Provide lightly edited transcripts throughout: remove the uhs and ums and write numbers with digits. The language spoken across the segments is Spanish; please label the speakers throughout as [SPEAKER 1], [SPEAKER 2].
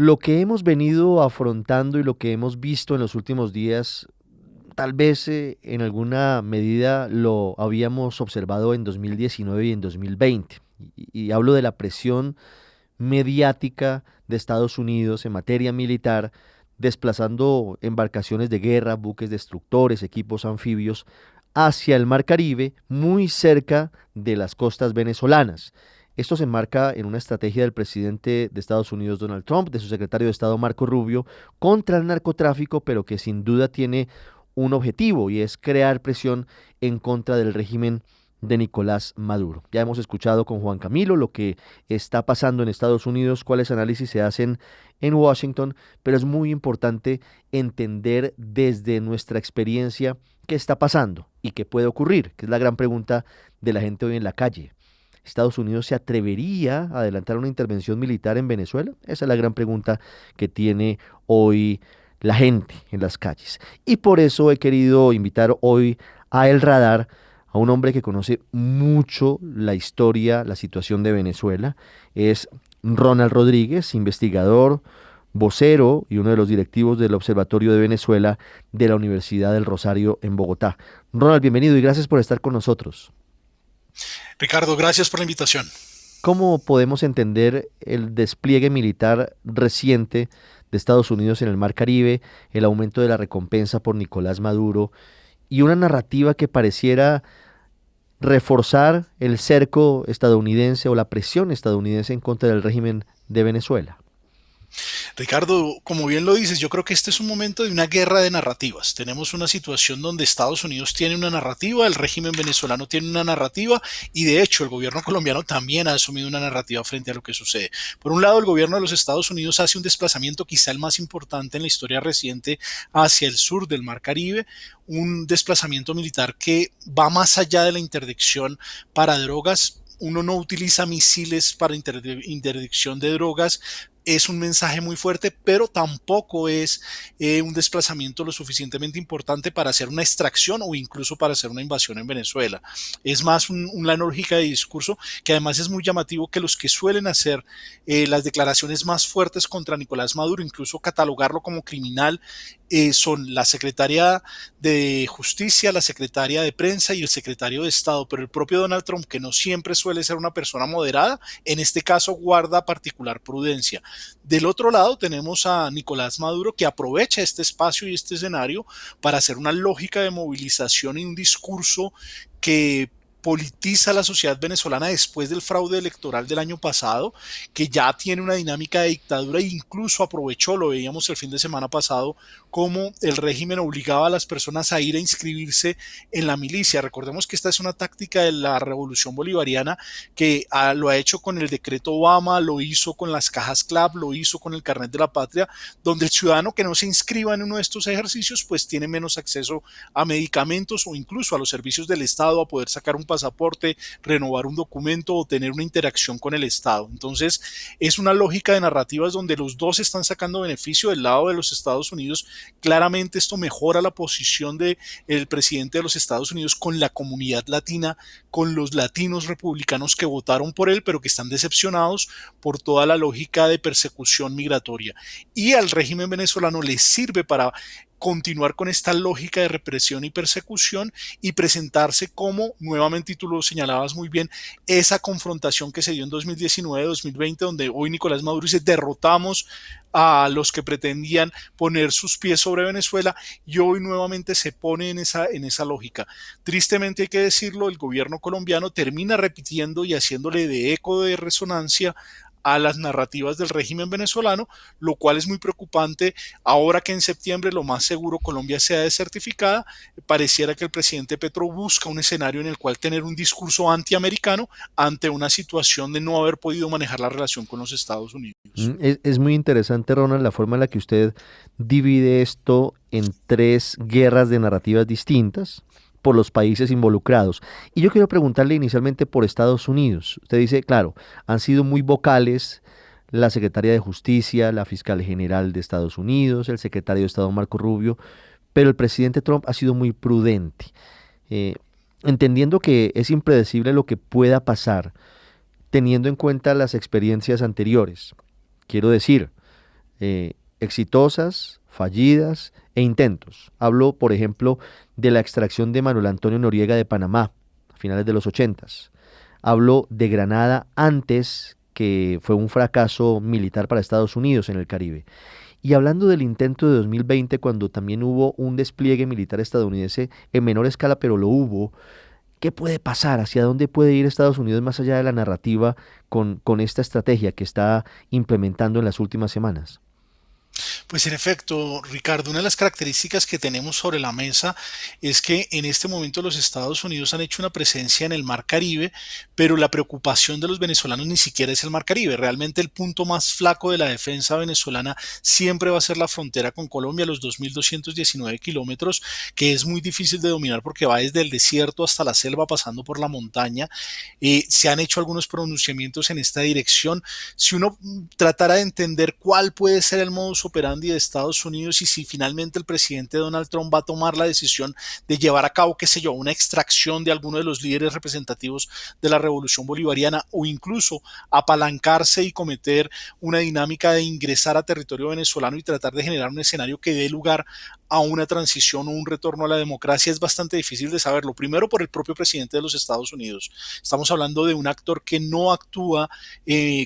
[SPEAKER 1] Lo que hemos venido afrontando y lo que hemos visto en los últimos días, tal vez en alguna medida lo habíamos observado en 2019 y en 2020. Y hablo de la presión mediática de Estados Unidos en materia militar, desplazando embarcaciones de guerra, buques destructores, equipos anfibios hacia el Mar Caribe, muy cerca de las costas venezolanas. Esto se enmarca en una estrategia del presidente de Estados Unidos, Donald Trump, de su secretario de Estado, Marco Rubio, contra el narcotráfico, pero que sin duda tiene un objetivo y es crear presión en contra del régimen de Nicolás Maduro. Ya hemos escuchado con Juan Camilo lo que está pasando en Estados Unidos, cuáles análisis se hacen en Washington, pero es muy importante entender desde nuestra experiencia qué está pasando y qué puede ocurrir, que es la gran pregunta de la gente hoy en la calle. ¿Estados Unidos se atrevería a adelantar una intervención militar en Venezuela? Esa es la gran pregunta que tiene hoy la gente en las calles. Y por eso he querido invitar hoy a El Radar a un hombre que conoce mucho la historia, la situación de Venezuela. Es Ronald Rodríguez, investigador, vocero y uno de los directivos del Observatorio de Venezuela de la Universidad del Rosario en Bogotá. Ronald, bienvenido y gracias por estar con nosotros.
[SPEAKER 2] Ricardo, gracias por la invitación.
[SPEAKER 1] ¿Cómo podemos entender el despliegue militar reciente de Estados Unidos en el Mar Caribe, el aumento de la recompensa por Nicolás Maduro y una narrativa que pareciera reforzar el cerco estadounidense o la presión estadounidense en contra del régimen de Venezuela?
[SPEAKER 2] Ricardo, como bien lo dices, yo creo que este es un momento de una guerra de narrativas. Tenemos una situación donde Estados Unidos tiene una narrativa, el régimen venezolano tiene una narrativa y de hecho el gobierno colombiano también ha asumido una narrativa frente a lo que sucede. Por un lado, el gobierno de los Estados Unidos hace un desplazamiento quizá el más importante en la historia reciente hacia el sur del Mar Caribe, un desplazamiento militar que va más allá de la interdicción para drogas. Uno no utiliza misiles para interdicción de drogas, es un mensaje muy fuerte, pero tampoco es un desplazamiento lo suficientemente importante para hacer una extracción o incluso para hacer una invasión en Venezuela. Es más una lógica de discurso que además es muy llamativo que los que suelen hacer las declaraciones más fuertes contra Nicolás Maduro, incluso catalogarlo como criminal, son la secretaria de Justicia, la secretaria de Prensa y el secretario de Estado, pero el propio Donald Trump, que no siempre suele ser una persona moderada, en este caso guarda particular prudencia. Del otro lado tenemos a Nicolás Maduro que aprovecha este espacio y este escenario para hacer una lógica de movilización y un discurso que politiza la sociedad venezolana después del fraude electoral del año pasado, que ya tiene una dinámica de dictadura e incluso aprovechó, lo veíamos el fin de semana pasado, cómo el régimen obligaba a las personas a ir a inscribirse en la milicia. Recordemos que esta es una táctica de la revolución bolivariana que lo ha hecho con el decreto Obama, lo hizo con las cajas CLAP, lo hizo con el carnet de la patria, donde el ciudadano que no se inscriba en uno de estos ejercicios pues tiene menos acceso a medicamentos o incluso a los servicios del Estado, a poder sacar un pasaporte, renovar un documento o tener una interacción con el Estado. Entonces es una lógica de narrativas donde los dos están sacando beneficio. Del lado de los Estados Unidos, claramente esto mejora la posición del presidente de los Estados Unidos con la comunidad latina, con los latinos republicanos que votaron por él, pero que están decepcionados por toda la lógica de persecución migratoria. Y al régimen venezolano le sirve para continuar con esta lógica de represión y persecución y presentarse como, nuevamente, y tú lo señalabas muy bien, esa confrontación que se dio en 2019-2020, donde hoy Nicolás Maduro dice derrotamos a los que pretendían poner sus pies sobre Venezuela y hoy nuevamente se pone en esa lógica. Tristemente hay que decirlo, el gobierno colombiano termina repitiendo y haciéndole de eco de resonancia a las narrativas del régimen venezolano, lo cual es muy preocupante ahora que en septiembre lo más seguro Colombia sea desertificada. Pareciera que el presidente Petro busca un escenario en el cual tener un discurso antiamericano ante una situación de no haber podido manejar la relación con los Estados Unidos.
[SPEAKER 1] Es muy interesante, Ronald, la forma en la que usted divide esto en tres guerras de narrativas distintas por los países involucrados. Y yo quiero preguntarle inicialmente por Estados Unidos. Usted dice, claro, han sido muy vocales la secretaria de Justicia, la fiscal general de Estados Unidos, el secretario de Estado Marco Rubio, pero el presidente Trump ha sido muy prudente, eh, entendiendo que es impredecible lo que pueda pasar, teniendo en cuenta las experiencias anteriores. Quiero decir, exitosas, fallidas e intentos. Hablo, por ejemplo, de la extracción de Manuel Antonio Noriega de Panamá a finales de los 80. Hablo de Granada antes, que fue un fracaso militar para Estados Unidos en el Caribe. Y hablando del intento de 2020, cuando también hubo un despliegue militar estadounidense en menor escala, pero lo hubo, ¿qué puede pasar? ¿Hacia dónde puede ir Estados Unidos más allá de la narrativa con esta estrategia que está implementando en las últimas semanas?
[SPEAKER 2] Pues en efecto, Ricardo, una de las características que tenemos sobre la mesa es que en este momento los Estados Unidos han hecho una presencia en el Mar Caribe, pero la preocupación de los venezolanos ni siquiera es el Mar Caribe. Realmente el punto más flaco de la defensa venezolana siempre va a ser la frontera con Colombia, los 2.219 kilómetros, que es muy difícil de dominar porque va desde el desierto hasta la selva, pasando por la montaña. Se han hecho algunos pronunciamientos en esta dirección. Si uno tratara de entender cuál puede ser el modus operandi de Estados Unidos y si finalmente el presidente Donald Trump va a tomar la decisión de llevar a cabo, qué sé yo, una extracción de alguno de los líderes representativos de la revolución bolivariana o incluso apalancarse y cometer una dinámica de ingresar a territorio venezolano y tratar de generar un escenario que dé lugar a una transición o un retorno a la democracia, es bastante difícil de saberlo. Primero, por el propio presidente de los Estados Unidos. Estamos hablando de un actor que no actúa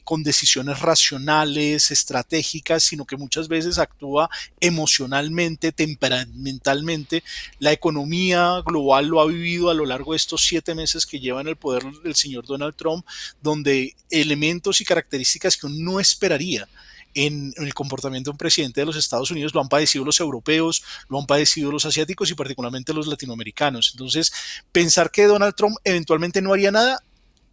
[SPEAKER 2] con decisiones racionales, estratégicas, sino que muchas veces actúa emocionalmente, temperamentalmente. La economía global lo ha vivido a lo largo de estos 7 meses que lleva en el poder el señor Donald Trump, donde elementos y características que uno no esperaría en el comportamiento de un presidente de los Estados Unidos lo han padecido los europeos, lo han padecido los asiáticos y particularmente los latinoamericanos. Entonces, pensar que Donald Trump eventualmente no haría nada,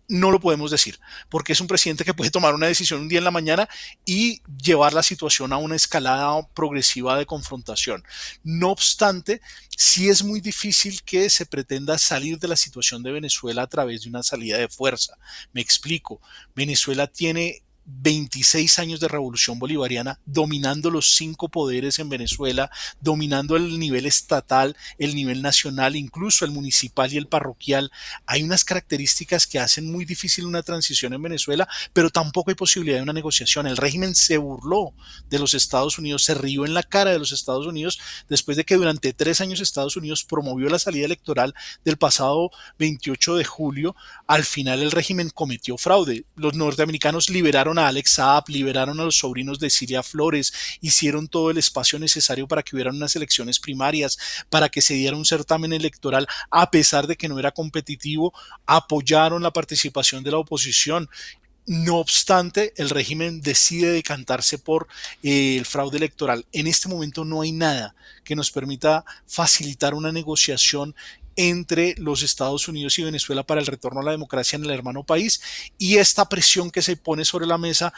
[SPEAKER 2] no lo podemos decir, porque es un presidente que puede tomar una decisión un día en la mañana y llevar la situación a una escalada progresiva de confrontación. No obstante, sí es muy difícil que se pretenda salir de la situación de Venezuela a través de una salida de fuerza. Me explico. Venezuela tiene 26 años de revolución bolivariana, dominando los 5 poderes en Venezuela, dominando el nivel estatal, el nivel nacional, incluso el municipal y el parroquial. Hay unas características que hacen muy difícil una transición en Venezuela, pero tampoco hay posibilidad de una negociación. El régimen se burló de los Estados Unidos, se rió en la cara de los Estados Unidos después de que durante 3 años Estados Unidos promovió la salida electoral del pasado 28 de julio. Al final el régimen cometió fraude. Los norteamericanos liberaron a Alex Saab, liberaron a los sobrinos de Cilia Flores, hicieron todo el espacio necesario para que hubieran unas elecciones primarias, para que se diera un certamen electoral, a pesar de que no era competitivo, apoyaron la participación de la oposición. No obstante, el régimen decide decantarse por el fraude electoral. En este momento no hay nada que nos permita facilitar una negociación entre los Estados Unidos y Venezuela para el retorno a la democracia en el hermano país, y esta presión que se pone sobre la mesa,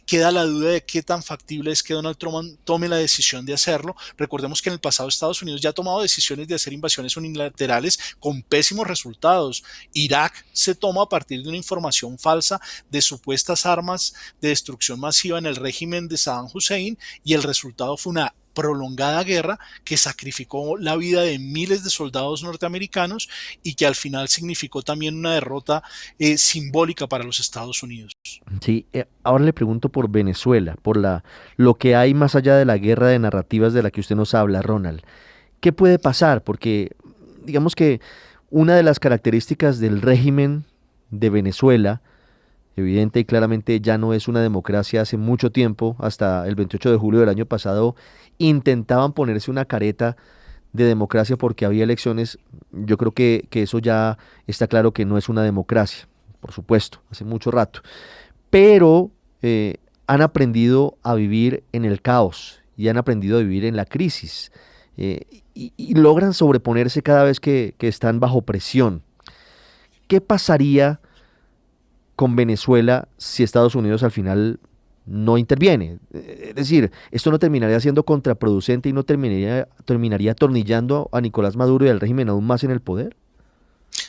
[SPEAKER 2] queda la duda de qué tan factible es que Donald Trump tome la decisión de hacerlo. Recordemos que en el pasado Estados Unidos ya ha tomado decisiones de hacer invasiones unilaterales con pésimos resultados. Irak se toma a partir de una información falsa de supuestas armas de destrucción masiva en el régimen de Saddam Hussein, y el resultado fue una prolongada guerra que sacrificó la vida de miles de soldados norteamericanos y que al final significó también una derrota simbólica para los Estados Unidos.
[SPEAKER 1] Sí, ahora le pregunto por Venezuela, por lo que hay más allá de la guerra de narrativas de la que usted nos habla, Ronald. ¿Qué puede pasar? Porque digamos que una de las características del régimen de Venezuela, evidente y claramente ya no es una democracia hace mucho tiempo, hasta el 28 de julio del año pasado, intentaban ponerse una careta de democracia porque había elecciones. Yo creo que eso ya está claro que no es una democracia, por supuesto, hace mucho rato. Pero han aprendido a vivir en el caos y han aprendido a vivir en la crisis, y logran sobreponerse cada vez que están bajo presión. ¿Qué pasaría con Venezuela si Estados Unidos al final no interviene? Es decir, esto no terminaría siendo contraproducente y no terminaría atornillando a Nicolás Maduro y al régimen aún más en el poder.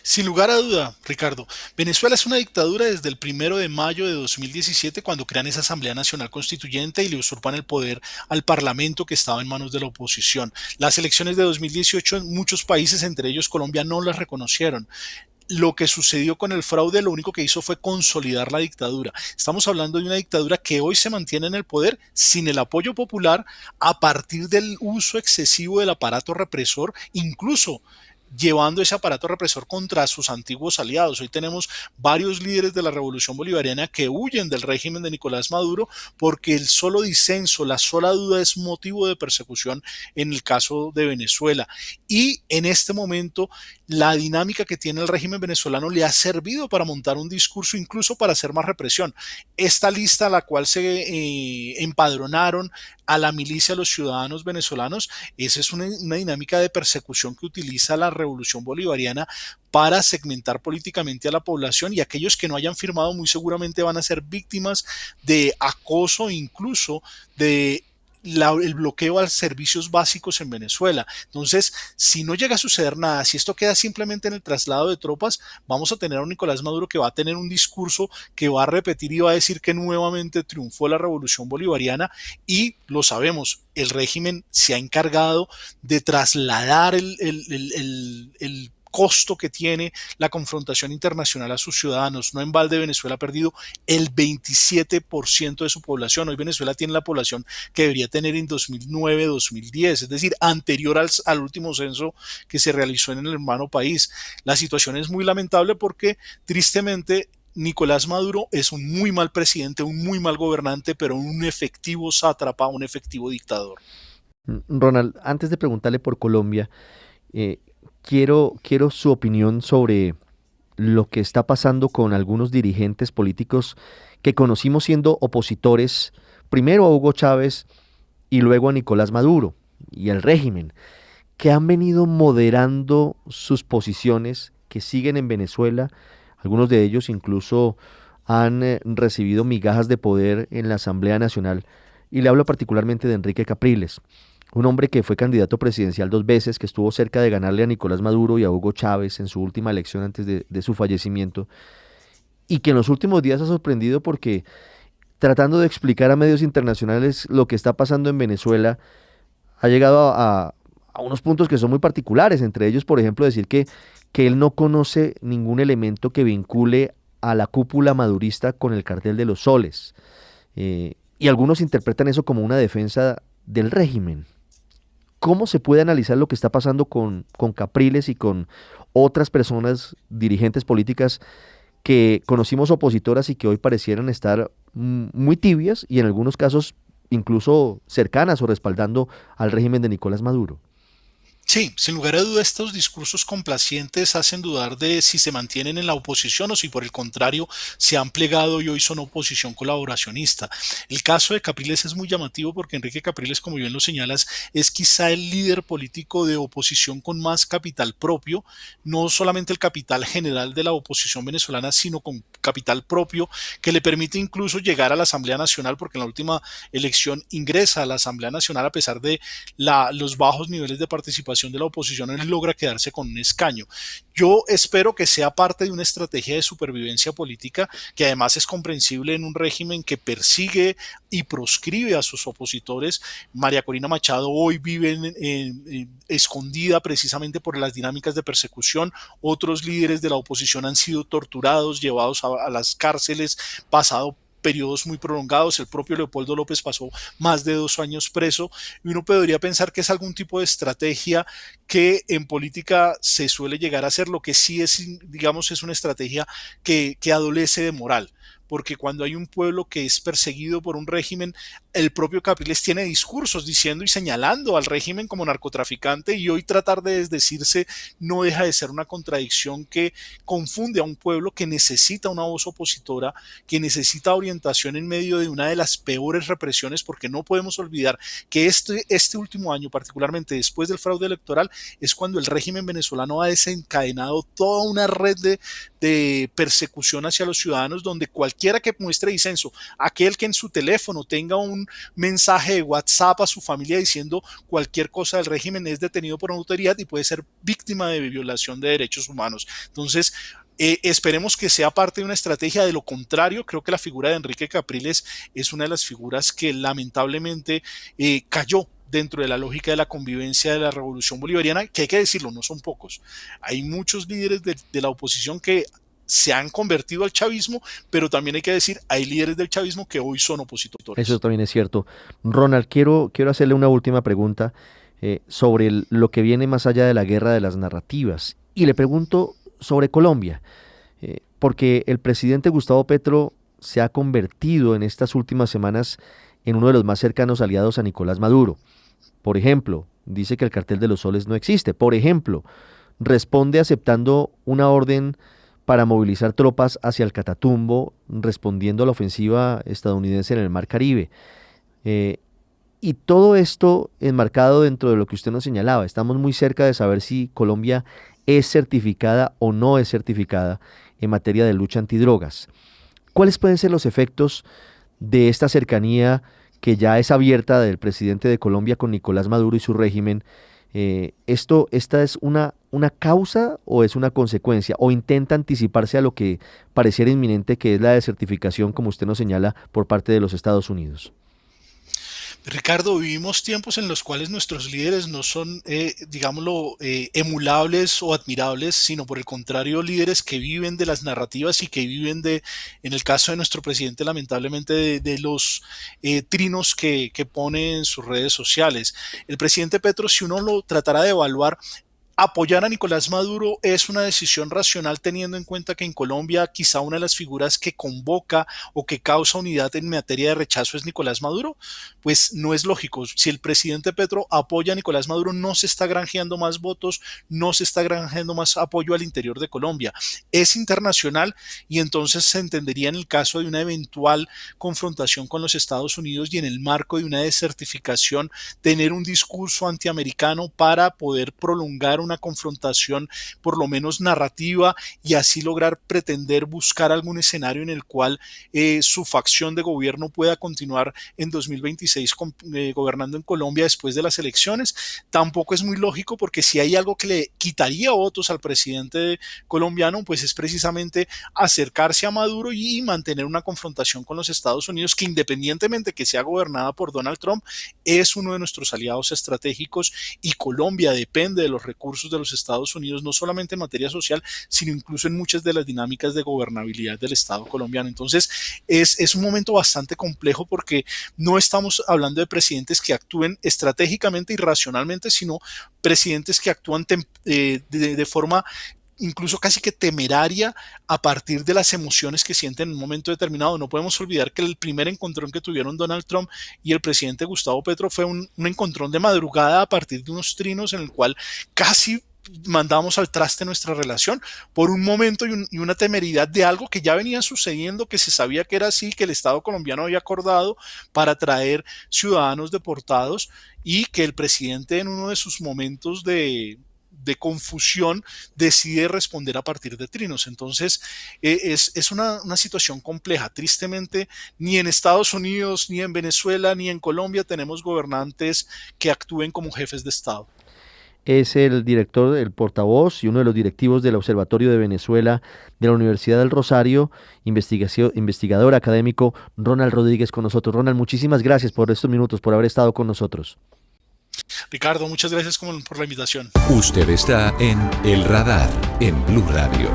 [SPEAKER 2] Sin lugar a duda, Ricardo, Venezuela es una dictadura desde el 1 de mayo de 2017, cuando crean esa Asamblea Nacional Constituyente y le usurpan el poder al Parlamento, que estaba en manos de la oposición. Las elecciones de 2018 en muchos países, entre ellos Colombia, no las reconocieron. lo que sucedió con el fraude lo único que hizo fue consolidar la dictadura. Estamos hablando de una dictadura que hoy se mantiene en el poder sin el apoyo popular a partir del uso excesivo del aparato represor, incluso llevando ese aparato represor contra sus antiguos aliados. Hoy tenemos varios líderes de la revolución bolivariana que huyen del régimen de Nicolás Maduro porque el solo disenso, la sola duda es motivo de persecución en el caso de Venezuela. Y en este momento la dinámica que tiene el régimen venezolano le ha servido para montar un discurso, incluso para hacer más represión. Esta lista a la cual se empadronaron a la milicia, a los ciudadanos venezolanos, esa es una dinámica de persecución que utiliza la revolución bolivariana para segmentar políticamente a la población, y aquellos que no hayan firmado muy seguramente van a ser víctimas de acoso, incluso de el bloqueo a servicios básicos en Venezuela. Entonces, si no llega a suceder nada, si esto queda simplemente en el traslado de tropas, vamos a tener a un Nicolás Maduro que va a tener un discurso que va a repetir y va a decir que nuevamente triunfó la revolución bolivariana, y lo sabemos, el régimen se ha encargado de trasladar el costo que tiene la confrontación internacional a sus ciudadanos. No en balde Venezuela ha perdido el 27% de su población. Hoy Venezuela tiene la población que debería tener en 2009-2010, es decir, anterior al último censo que se realizó en el hermano país. La situación es muy lamentable porque tristemente Nicolás Maduro es un muy mal presidente, un muy mal gobernante, pero un efectivo sátrapa, un efectivo dictador.
[SPEAKER 1] Ronald, antes de preguntarle por Colombia, eh, quiero su opinión sobre lo que está pasando con algunos dirigentes políticos que conocimos siendo opositores, primero a Hugo Chávez y luego a Nicolás Maduro y al régimen, que han venido moderando sus posiciones, que siguen en Venezuela. Algunos de ellos incluso han recibido migajas de poder en la Asamblea Nacional. Y le hablo particularmente de Enrique Capriles, un hombre que fue candidato presidencial 2 veces, que estuvo cerca de ganarle a Nicolás Maduro y a Hugo Chávez en su última elección antes de su fallecimiento, y que en los últimos días ha sorprendido porque, tratando de explicar a medios internacionales lo que está pasando en Venezuela, ha llegado a unos puntos que son muy particulares, entre ellos, por ejemplo, decir que él no conoce ningún elemento que vincule a la cúpula madurista con el cartel de los soles. Y algunos interpretan eso como una defensa del régimen. ¿Cómo se puede analizar lo que está pasando con Capriles y con otras personas, dirigentes políticas que conocimos opositoras y que hoy parecieran estar muy tibias y en algunos casos incluso cercanas o respaldando al régimen de Nicolás Maduro?
[SPEAKER 2] Sí, sin lugar a duda estos discursos complacientes hacen dudar de si se mantienen en la oposición o si por el contrario se han plegado y hoy son oposición colaboracionista. El caso de Capriles es muy llamativo porque Enrique Capriles, como bien lo señalas, es quizá el líder político de oposición con más capital propio, no solamente el capital general de la oposición venezolana, sino con capital propio que le permite incluso llegar a la Asamblea Nacional, porque en la última elección ingresa a la Asamblea Nacional a pesar de los bajos niveles de participación de la oposición. Él logra quedarse con un escaño. Yo espero que sea parte de una estrategia de supervivencia política que además es comprensible en un régimen que persigue y proscribe a sus opositores. María Corina Machado hoy vive escondida precisamente por las dinámicas de persecución. Otros líderes de la oposición han sido torturados, llevados a las cárceles, pasado periodos muy prolongados. El propio Leopoldo López pasó más de 2 años preso, y uno podría pensar que es algún tipo de estrategia que en política se suele llegar a hacer. Lo que sí es, digamos, es una estrategia que adolece de moral, porque cuando hay un pueblo que es perseguido por un régimen, el propio Capriles tiene discursos diciendo y señalando al régimen como narcotraficante, y hoy tratar de desdecirse no deja de ser una contradicción que confunde a un pueblo que necesita una voz opositora, que necesita orientación en medio de una de las peores represiones, porque no podemos olvidar que este último año, particularmente después del fraude electoral, es cuando el régimen venezolano ha desencadenado toda una red de persecución hacia los ciudadanos, donde cualquiera que muestre disenso, aquel que en su teléfono tenga un mensaje de WhatsApp a su familia diciendo cualquier cosa del régimen, es detenido por autoridad y puede ser víctima de violación de derechos humanos. Entonces, esperemos que sea parte de una estrategia. De lo contrario, creo que la figura de Enrique Capriles es una de las figuras que lamentablemente cayó dentro de la lógica de la convivencia de la revolución bolivariana, que hay que decirlo, no son pocos. Hay muchos líderes de la oposición que se han convertido al chavismo, pero también hay que decir, hay líderes del chavismo que hoy son
[SPEAKER 1] Eso
[SPEAKER 2] opositores.
[SPEAKER 1] también es cierto. Ronald, quiero hacerle una última pregunta sobre lo que viene más allá de la guerra de las narrativas. Y le pregunto sobre Colombia, porque el presidente Gustavo Petro se ha convertido en estas últimas semanas en uno de los más cercanos aliados a Nicolás Maduro. Por ejemplo, dice que el cartel de los soles no existe. Por ejemplo, responde aceptando una orden para movilizar tropas hacia el Catatumbo, respondiendo a la ofensiva estadounidense en el Mar Caribe. Eh, y todo esto enmarcado dentro de lo que usted nos señalaba. Estamos muy cerca de saber si Colombia es certificada o no es certificada en materia de lucha antidrogas. ¿Cuáles pueden ser los efectos de esta cercanía que ya es abierta del presidente de Colombia con Nicolás Maduro y su régimen? ¿Esta es una causa o es una consecuencia? ¿O intenta anticiparse a lo que pareciera inminente, que es la desertificación, como usted nos señala, por parte de los Estados Unidos?
[SPEAKER 2] Ricardo, vivimos tiempos en los cuales nuestros líderes no son, digámoslo, emulables o admirables, sino por el contrario, líderes que viven de las narrativas y que viven en el caso de nuestro presidente, lamentablemente, de los trinos que pone en sus redes sociales. El presidente Petro, si uno lo tratara de evaluar, apoyar a Nicolás Maduro es una decisión racional teniendo en cuenta que en Colombia quizá una de las figuras que convoca o que causa unidad en materia de rechazo es Nicolás Maduro. Pues no es lógico. Si el presidente Petro apoya a Nicolás Maduro, no se está granjeando más votos, no se está granjeando más apoyo al interior de Colombia. Es internacional y entonces se entendería en el caso de una eventual confrontación con los Estados Unidos y en el marco de una desertificación tener un discurso antiamericano para poder prolongar una confrontación por lo menos narrativa y así lograr pretender buscar algún escenario en el cual su facción de gobierno pueda continuar en 2026 gobernando en Colombia después de las elecciones. Tampoco es muy lógico porque si hay algo que le quitaría votos al presidente colombiano, pues es precisamente acercarse a Maduro y mantener una confrontación con los Estados Unidos, que independientemente que sea gobernada por Donald Trump, es uno de nuestros aliados estratégicos y Colombia depende de los recursos de los Estados Unidos, no solamente en materia social, sino incluso en muchas de las dinámicas de gobernabilidad del Estado colombiano. Entonces, es un momento bastante complejo porque no estamos hablando de presidentes que actúen estratégicamente y racionalmente, sino presidentes que actúan de forma incluso casi que temeraria a partir de las emociones que sienten en un momento determinado. No podemos olvidar que el primer encontrón que tuvieron Donald Trump y el presidente Gustavo Petro fue un encontrón de madrugada a partir de unos trinos en el cual casi mandamos al traste nuestra relación por un momento y una temeridad de algo que ya venía sucediendo, que se sabía que era así, que el Estado colombiano había acordado para traer ciudadanos deportados y que el presidente en uno de sus momentos de confusión decide responder a partir de trinos. Entonces es una situación compleja. Tristemente, ni en Estados Unidos, ni en Venezuela, ni en Colombia tenemos gobernantes que actúen como jefes de Estado.
[SPEAKER 1] Es el director, el portavoz y uno de los directivos del Observatorio de Venezuela de la Universidad del Rosario, investigador académico Ronald Rodríguez con nosotros. Ronald, muchísimas gracias por estos minutos, por haber estado con nosotros.
[SPEAKER 2] Ricardo, muchas gracias por la invitación.
[SPEAKER 3] Usted está en El Radar en Blue Radio.